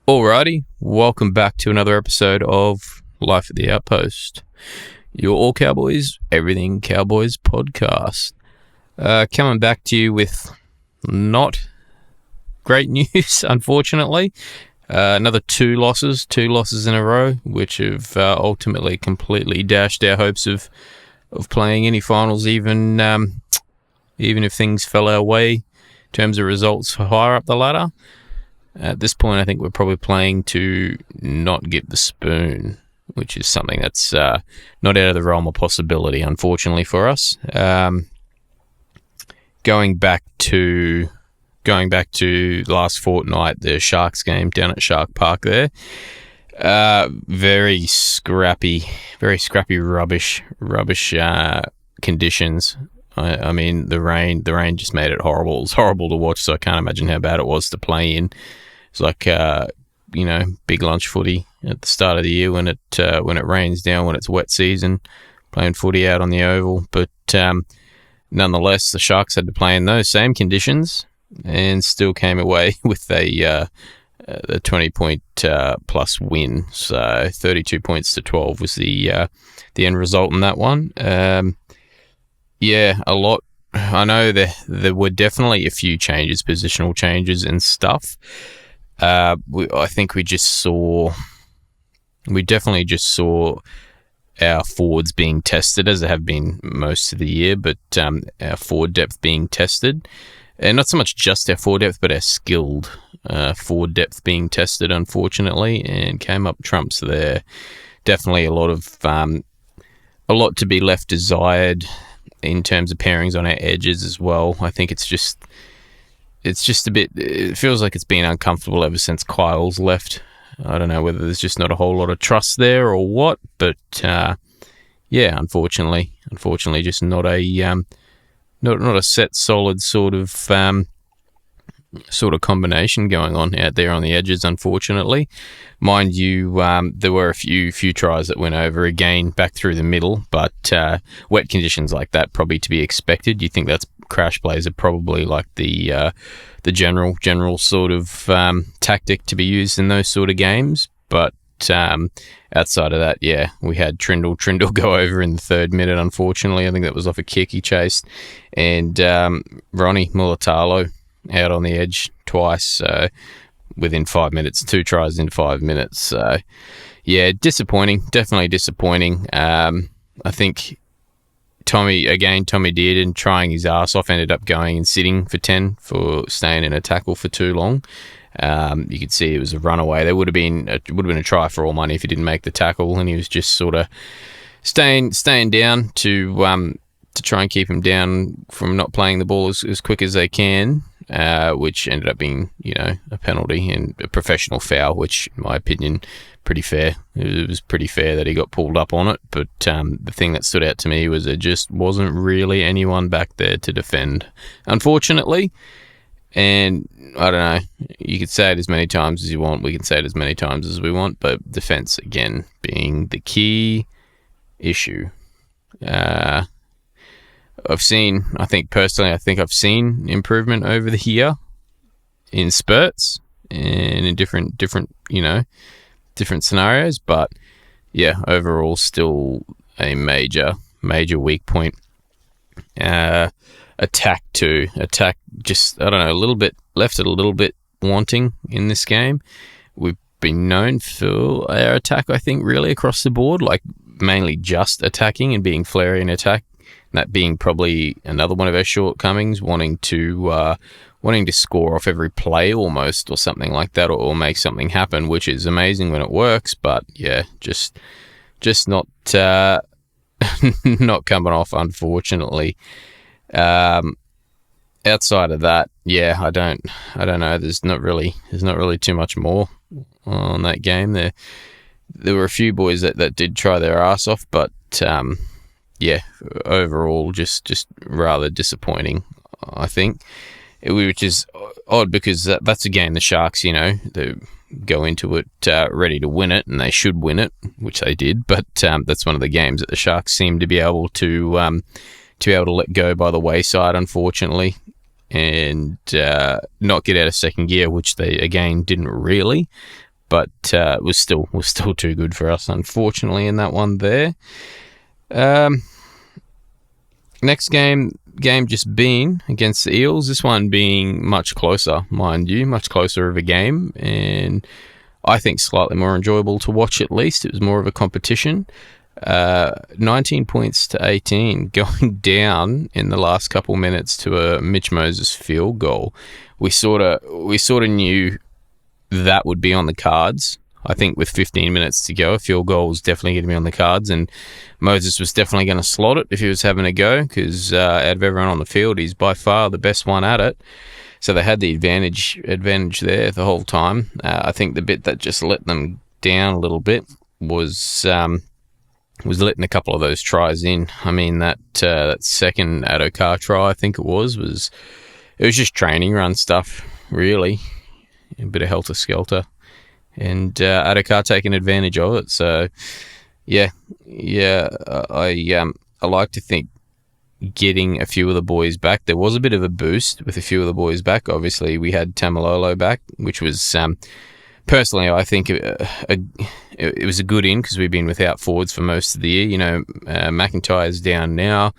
Alrighty, welcome back to another episode of Life at the Outpost, your All Cowboys, Everything Cowboys podcast. Coming back to you with not great news, unfortunately. Another two losses in a row, which have ultimately completely dashed our hopes of playing any finals, even if things fell our way in terms of results higher up the ladder. At this point, I think we're probably playing to not get the spoon, which is something that's not out of the realm of possibility, unfortunately for us. Going back to last fortnight, the Sharks game down at Shark Park there. Very scrappy, rubbish conditions. I mean, the rain just made it horrible. It was horrible to watch, so I can't imagine how bad it was to play in. It's like, big lunch footy at the start of the year when it rains down, when it's wet season, playing footy out on the oval. But nonetheless, the Sharks had to play in those same conditions and still came away with a 20-point plus win. So 32 points to 12 was the end result in that one. A lot. I know there were definitely a few changes, positional changes and stuff. I think we definitely just saw our forwards being tested, as they have been most of the year, but our forward depth being tested. And not so much just our forward depth, but our skilled forward depth being tested, unfortunately, and came up trumps there. Definitely a lot to be left desired in terms of pairings on our edges as well. I think it's just a bit, it feels like it's been uncomfortable ever since Kyle's left. I don't know whether there's just not a whole lot of trust there or what, but unfortunately just not a set, solid sort of combination going on out there on the edges, unfortunately. Mind you, there were a few tries that went over again back through the middle, but wet conditions like that probably to be expected. You think that's crash plays are probably like the general sort of tactic to be used in those sort of games, but outside of that, we had Trindle go over in the third minute, unfortunately. I think that was off a kick he chased, and Ronnie Mulatalo out on the edge twice within 5 minutes, 2 tries in 5 minutes. So disappointing, definitely disappointing. I think Tommy Dearden, trying his ass off, ended up going and sitting for 10 for staying in a tackle for too long. You could see it was a runaway. There would have been a try for all money if he didn't make the tackle, and he was just sort of staying down to try and keep him down from not playing the ball as quick as they can, which ended up being, a penalty and a professional foul, which, in my opinion, pretty fair. It was pretty fair that he got pulled up on it, but the thing that stood out to me was there just wasn't really anyone back there to defend, unfortunately. And I don't know, you could say it as many times as you want, we can say it as many times as we want, but defense, again, being the key issue. I've seen improvement over the year in spurts and in different scenarios, but overall still a major weak point. Attack just, I don't know, left it a little bit wanting in this game. We've been known for our attack, I think, really across the board, like mainly just attacking and being flary in attack. That being probably another one of our shortcomings, wanting to score off every play almost, or something like that, or make something happen, which is amazing when it works, but just not not coming off, unfortunately. Outside of that, I don't know. There's not really too much more on that game. There were a few boys that did try their ass off, but overall just rather disappointing, I think. Which is odd because that's a game the Sharks, they go into it ready to win it, and they should win it, which they did. But that's one of the games that the Sharks seem to be able to let go by the wayside, unfortunately. and not get out of second gear, which they, again, didn't really. but it was still too good for us, unfortunately, in that one there. Next game just been against the Eels. This one being much closer, mind you, much closer of a game, and I think slightly more enjoyable to watch. At least it was more of a competition. 19 points to 18, going down in the last couple minutes to a Mitch Moses field goal. We sort of knew that would be on the cards. I think with 15 minutes to go, a field goal was definitely going to be on the cards, and Moses was definitely going to slot it if he was having a go, because out of everyone on the field, he's by far the best one at it. So they had the advantage there the whole time. I think the bit that just let them down a little bit was letting a couple of those tries in. I mean, that second Adokar try, I think it was just training run stuff, really. A bit of helter-skelter. And Adokar taking advantage of it. So, I like to think getting a few of the boys back. There was a bit of a boost with a few of the boys back. Obviously, we had Tamalolo back, which was, personally, I think it was a good in, because we've been without forwards for most of the year. You know, McIntyre's down now.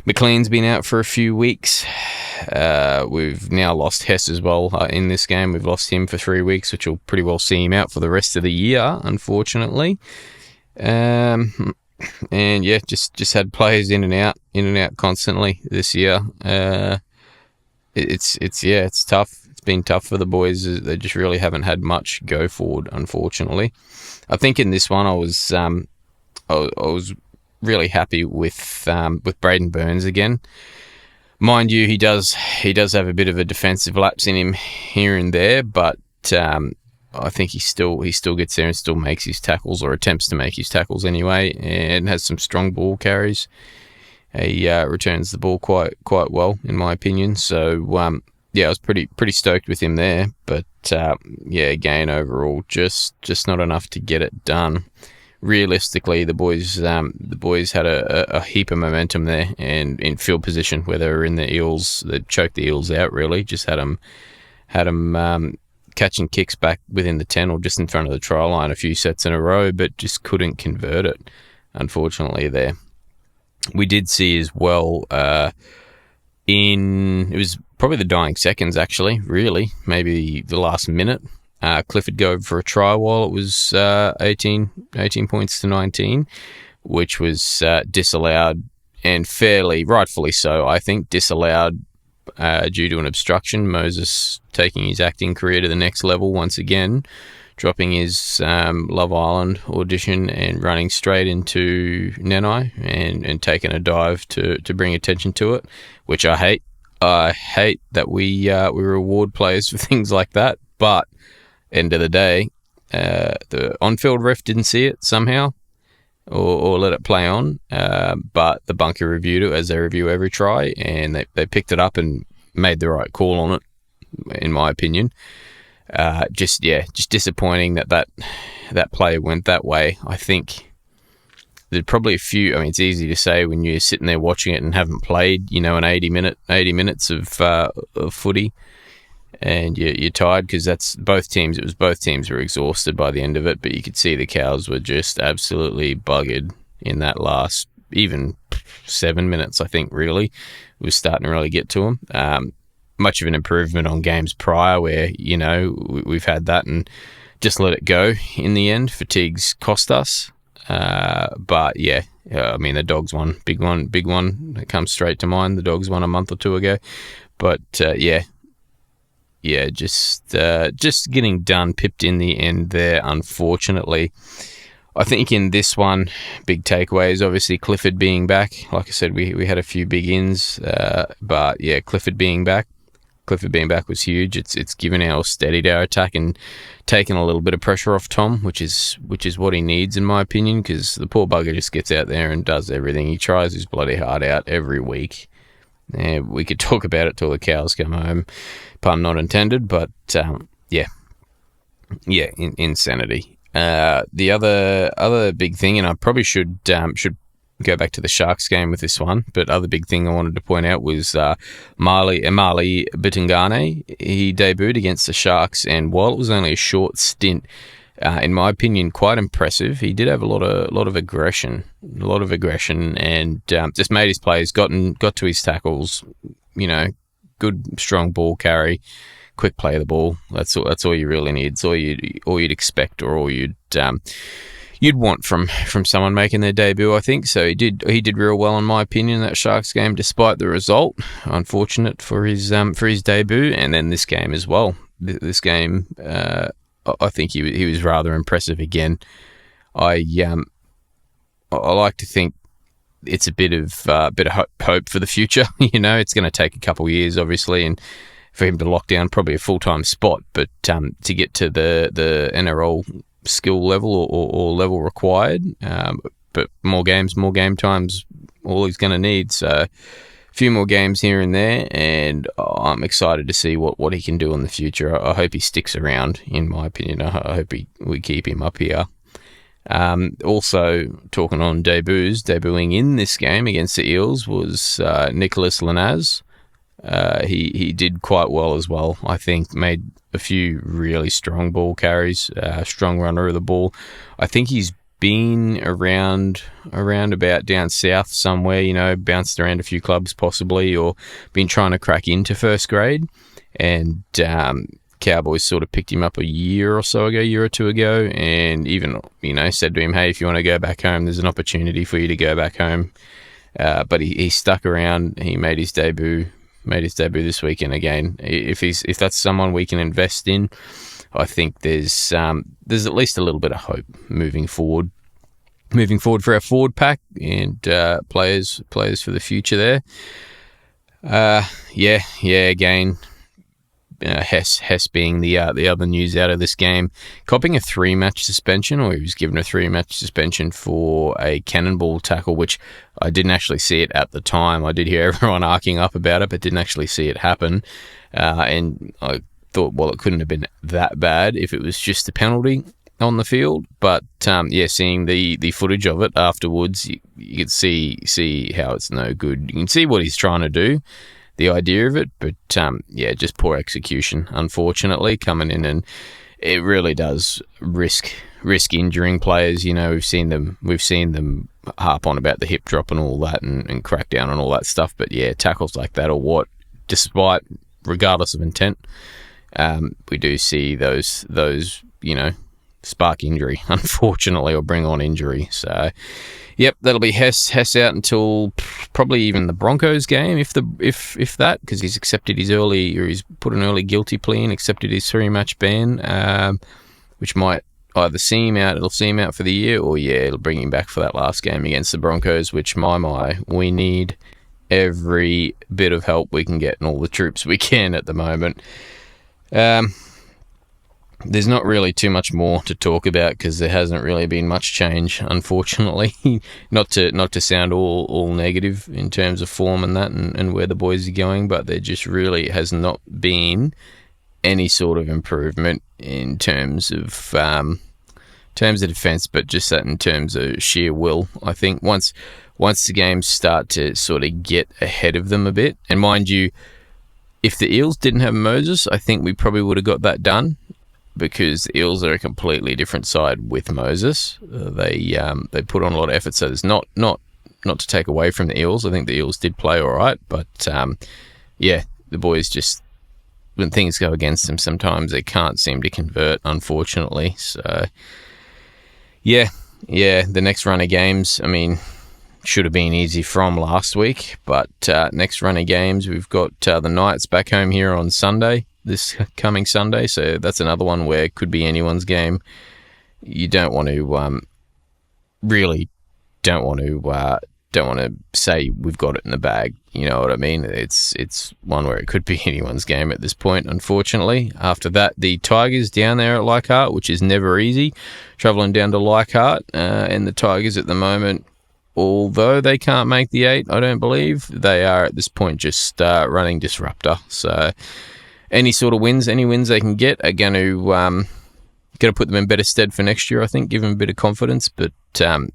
McLean's been out for a few weeks. We've now lost Hess as well in this game. We've lost him for 3 weeks, which will pretty well see him out for the rest of the year, unfortunately. And yeah, just had players in and out constantly this year. It's tough. It's been tough for the boys. They just really haven't had much go forward, unfortunately. I think in this one I was really happy with Braden Burns again. Mind you, he does have a bit of a defensive lapse in him here and there, but I think he still gets there and still makes his tackles, or attempts to make his tackles anyway, and has some strong ball carries. He returns the ball quite well, in my opinion. So I was pretty stoked with him there. But again, overall, just not enough to get it done. Realistically, the boys had a heap of momentum there, and in field position where they were in the Eels, they choked the Eels out. Really, just had them catching kicks back within the 10 or just in front of the try line a few sets in a row, but just couldn't convert it, unfortunately, there. We did see as well it was probably the dying seconds, actually, really, maybe the last minute. Clifford go for a try while it was 18 points to 19, which was disallowed, and rightfully so, I think, disallowed due to an obstruction. Moses taking his acting career to the next level once again, dropping his Love Island audition and running straight into Nenai and taking a dive to bring attention to it, which I hate. I hate that we reward players for things like that, but end of the day, the on-field ref didn't see it somehow or let it play on, but the bunker reviewed it, as they review every try, and they picked it up and made the right call on it, in my opinion. Just disappointing that play went that way. I think there's probably a few. I mean, it's easy to say when you're sitting there watching it and haven't played, an 80 minutes of footy, and you're tired, because that's both teams. It was both teams were exhausted by the end of it, but you could see the Cows were just absolutely buggered in that last even 7 minutes. I think really it was starting to really get to them. Much of an improvement on games prior, where we've had that and just let it go in the end. Fatigue's cost us, but I mean, the Dogs won, big one that comes straight to mind. The Dogs won a month or two ago, but just getting done, pipped in the end there, unfortunately. I think in this one, big takeaway is obviously Clifford being back. Like I said, we had a few big ins, but Clifford being back was huge. It's given steadied our attack and taken a little bit of pressure off Tom, which is what he needs, in my opinion, because the poor bugger just gets out there and does everything. He tries his bloody heart out every week. We could talk about it till the cows come home, pun not intended, but insanity. The other big thing, and I probably should go back to the Sharks game with this one, but other big thing I wanted to point out was Marley Bitangane. He debuted against the Sharks, and while it was only a short stint, in my opinion, quite impressive. He did have a lot of aggression, and just made his plays, got to his tackles. Good strong ball carry, quick play of the ball. That's all you really need. It's all you'd expect, or all you'd want from someone making their debut, I think. So he did real well in my opinion in that Sharks game, despite the result. Unfortunate for his debut, and then this game as well. This game, I think he was rather impressive again. I like to think it's a bit of hope for the future. It's going to take a couple of years, obviously, and for him to lock down probably a full-time spot, but to get to the NRL skill level or level required, but more games, more game times, all he's going to need. So a few more games here and there, and I'm excited to see what he can do in the future. I hope he sticks around, in my opinion. I hope we keep him up here. Also, talking on debuting in this game against the Eels was Nicholas Lanaz. He did quite well as well, I think. Made a few really strong ball carries, strong runner of the ball. I think he's been around about down south somewhere, bounced around a few clubs possibly, or been trying to crack into first grade. And Cowboys sort of picked him up a year or two ago, and even, said to him, hey, if you want to go back home, there's an opportunity for you to go back home. But he stuck around. He made his debut this weekend again. If that's someone we can invest in, I think there's at least a little bit of hope moving forward for our forward pack and players for the future there. Again, Hess being the other news out of this game, copping a 3-match suspension, or he was given a 3-match suspension for a cannonball tackle, which I didn't actually see it at the time. I did hear everyone arcing up about it, but didn't actually see it happen. And I thought, well, it couldn't have been that bad if it was just a penalty on the field. But seeing the footage of it afterwards, you could see how it's no good. You can see what he's trying to do, the idea of it, but just poor execution, unfortunately, coming in, and it really does risk injuring players. We've seen them harp on about the hip drop and all that, and crack down on all that stuff. But tackles like that, or what, regardless of intent, we do see those spark injury, unfortunately, or bring on injury. So yep, that'll be Hess out until probably even the Broncos game, if that, because he's he's put an early guilty plea and accepted his 3-match ban, which might either see him out, it'll see him out for the year, or it'll bring him back for that last game against the Broncos, which we need every bit of help we can get and all the troops we can at the moment. There's not really too much more to talk about because there hasn't really been much change, unfortunately. not to sound all negative in terms of form and that, and where the boys are going, but there just really has not been any sort of improvement in terms of defence, but just that in terms of sheer will. I think once the games start to sort of get ahead of them a bit, and mind you, if the Eels didn't have Moses, I think we probably would have got that done, because the Eels are a completely different side with Moses. They put on a lot of effort, so there's not to take away from the Eels. I think the Eels did play all right, but the boys just, when things go against them, sometimes they can't seem to convert, unfortunately. So the next run of games, I mean, should have been easy from last week, but next run of games, we've got the Knights back home here on Sunday, this coming Sunday, so that's another one where it could be anyone's game. You don't want to say we've got it in the bag. You know what I mean? It's one where it could be anyone's game at this point, unfortunately. After that, the Tigers down there at Leichhardt, which is never easy, travelling down to Leichhardt, and the Tigers at the moment, although they can't make the 8, I don't believe, they are at this point just running disruptor. So any wins they can get are going to put them in better stead for next year, I think, give them a bit of confidence. But at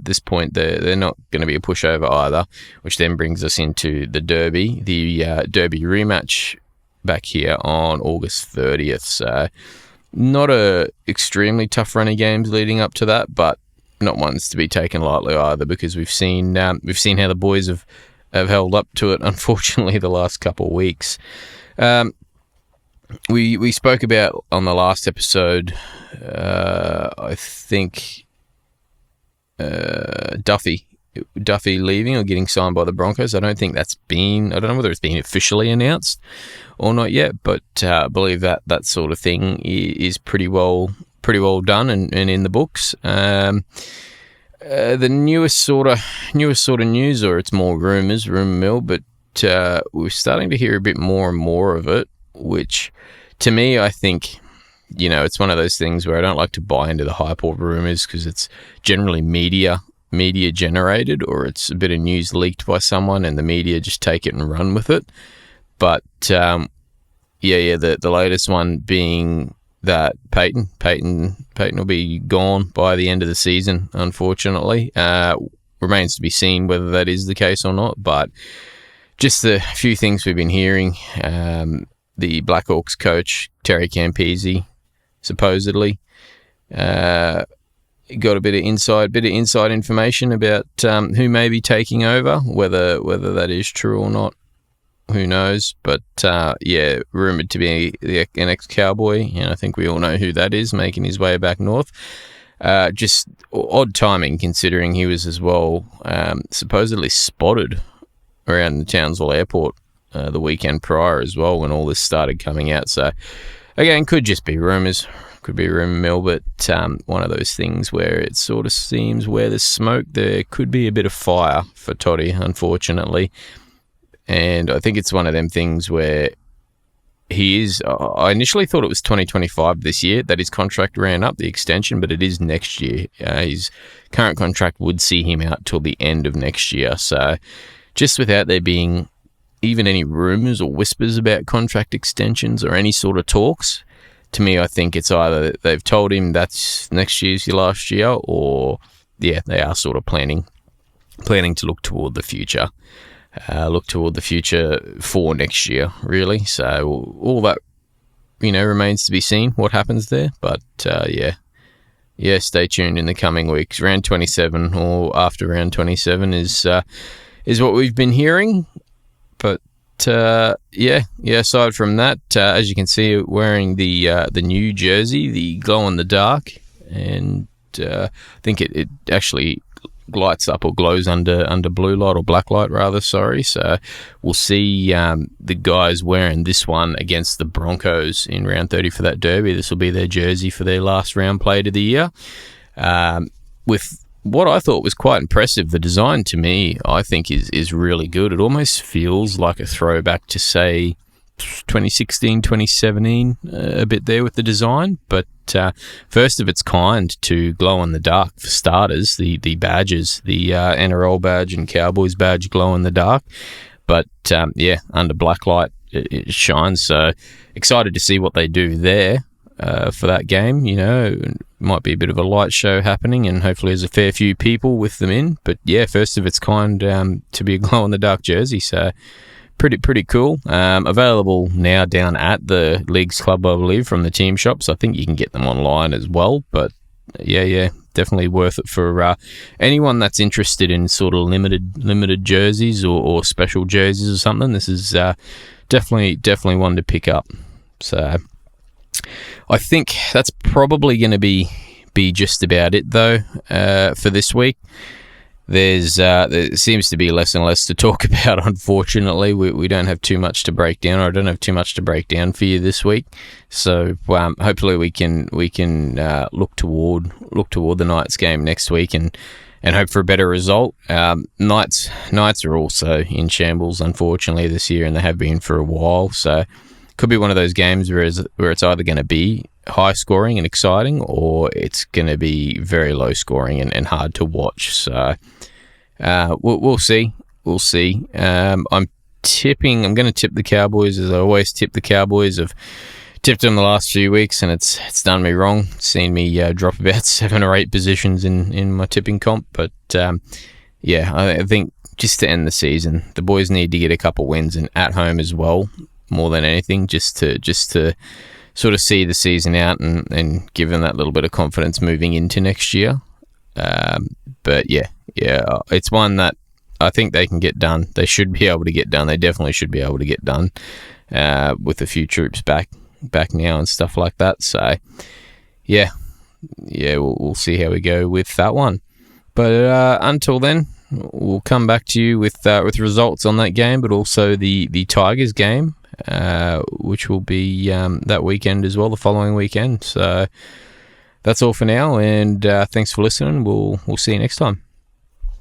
this point, they're not going to be a pushover either, which then brings us into the Derby, Derby rematch back here on August 30th. So Not a extremely tough run of games leading up to that, but not ones to be taken lightly either, because we've seen how the boys have held up to it, unfortunately, the last couple of weeks. We spoke about on the last episode, I think, Duffy leaving or getting signed by the Broncos. I don't know whether it's been officially announced or not yet, but I believe that sort of thing is pretty well done and in the books. The newest sort of news, or it's more rumor mill, but we're starting to hear a bit more and more of it, which to me, I think, it's one of those things where I don't like to buy into the hype or rumors, because it's generally media generated, or it's a bit of news leaked by someone and the media just take it and run with it. But the latest one being that Peyton will be gone by the end of the season, unfortunately. Remains to be seen whether that is the case or not, but just the few things we've been hearing, the Blackhawks coach Terry Campese supposedly got a bit of inside information about who may be taking over. Whether that is true or not, who knows? But rumored to be an ex-Cowboy, and I think we all know who that is, making his way back north. Just odd timing, considering he was as well supposedly spotted around the Townsville airport the weekend prior as well, when all this started coming out. So again, could just be rumours, could be a rumour mill, but one of those things where it sort of seems where there's smoke, there could be a bit of fire for Toddy, unfortunately. And I think it's one of them things where he is, I initially thought it was 2025 this year that his contract ran up, the extension, but it is next year. His current contract would see him out till the end of next year. So just without there being even any rumours or whispers about contract extensions or any sort of talks, to me, I think it's either they've told him that's next year's your last year, or they are sort of planning to look toward the future. For next year, really. So all that, remains to be seen what happens there. But stay tuned in the coming weeks. Round 27 or after round 27 is what we've been hearing. But aside from that, as you can see, wearing the new jersey, the glow in the dark, and I think it actually lights up or glows under blue light, or black light rather, sorry. So we'll see the guys wearing this one against the Broncos in round 30 for that derby. This will be their jersey for their last round played of the year. With what I thought was quite impressive, the design to me, I think is really good. It almost feels like a throwback to, say, 2016, 2017, a bit there with the design, but first of its kind to glow in the dark for starters. The badges, the NRL badge and Cowboys badge glow in the dark, but under black light it shines. So excited to see what they do there for that game. Might be a bit of a light show happening, and hopefully there's a fair few people with them in. But first of its kind to be a glow in the dark jersey. So pretty cool. Available now down at the Leagues Club, I believe, from the team shops. I think you can get them online as well. But definitely worth it for anyone that's interested in sort of limited jerseys or special jerseys or something. This is definitely one to pick up. So I think that's probably going to be just about it, though, for this week. There seems to be less and less to talk about, unfortunately. We don't have too much to break down, or I don't have too much to break down for you this week. So hopefully we can look toward the Knights game next week and hope for a better result. Knights are also in shambles, unfortunately, this year, and they have been for a while. So could be one of those games where it's either going to be high scoring and exciting, or it's going to be very low scoring and hard to watch. So we'll see. I'm going to tip the Cowboys, as I always tip the Cowboys. I've tipped them the last few weeks, and it's done me wrong. It's seen me drop about 7 or 8 positions in my tipping comp. But I think just to end the season, the boys need to get a couple wins, and at home as well, more than anything, just to sort of see the season out and give them that little bit of confidence moving into next year. But yeah, it's one that I think they can get done. They should be able to get done. They definitely should be able to get done with a few troops back now and stuff like that. So yeah, we'll see how we go with that one. But until then, we'll come back to you with results on that game, but also the Tigers game, which will be that weekend as well, the following weekend. So that's all for now, and thanks for listening. We'll see you next time.